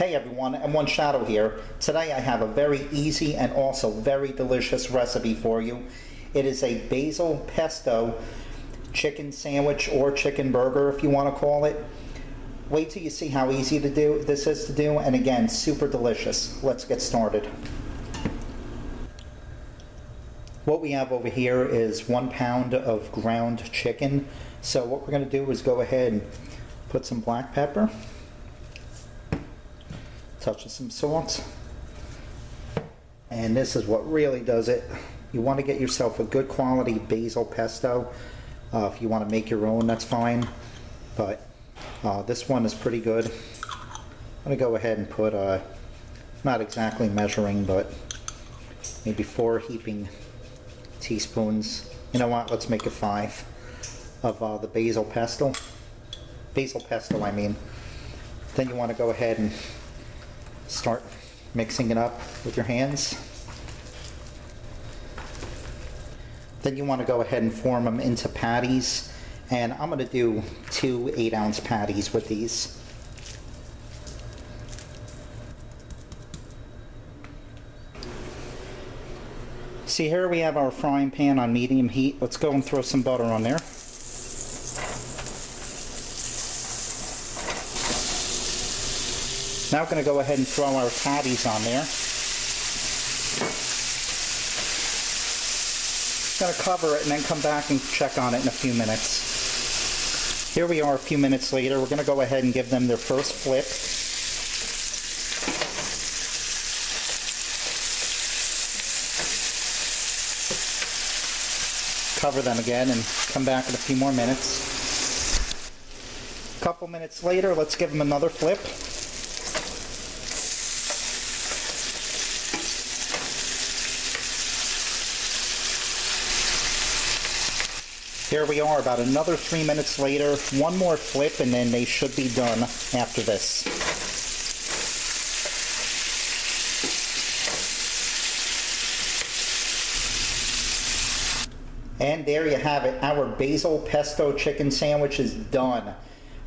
Hey everyone, M1 Shadow here. Today I have a very easy and also very delicious recipe for you. It is a basil pesto chicken sandwich or chicken burger if you want to call it. Wait till you see how easy this is to do, and again, super delicious. Let's get started. What we have over here is 1 pound of ground chicken. So what we're going to do is go ahead and put some black pepper, touch of some salt, and this is what really does it. You want to get yourself a good quality basil pesto. If you want to make your own, that's fine, but this one is pretty good. I'm going to go ahead and put, not exactly measuring, but maybe 4 heaping teaspoons. You know what, let's make it 5 of the basil pesto. Basil pesto, I mean. Then you want to go ahead and start mixing it up with your hands. Then you want to go ahead and form them into patties, and I'm going to do 2 8-ounce patties with these. See, here we have our frying pan on medium heat. Let's go and throw some butter on there. Now we're going to go ahead and throw our patties on there. Going to cover it and then come back and check on it in a few minutes. Here we are a few minutes later. We're going to go ahead and give them their first flip. Cover them again and come back in a few more minutes. A couple minutes later, let's give them another flip. Here we are about another 3 minutes later. One more flip and then they should be done after this. And there you have it. Our basil pesto chicken sandwich is done.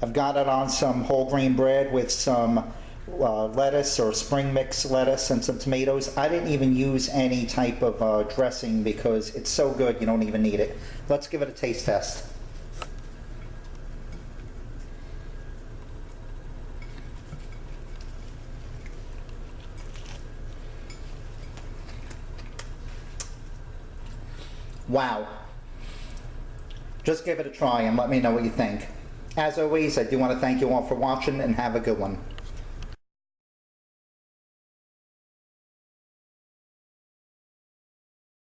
I've got it on some whole grain bread with some lettuce or spring mix lettuce and some tomatoes. I didn't even use any type of dressing because it's so good you don't even need it. Let's give it a taste test. Wow. Just give it a try and let me know what you think. As always, I do want to thank you all for watching and have a good one.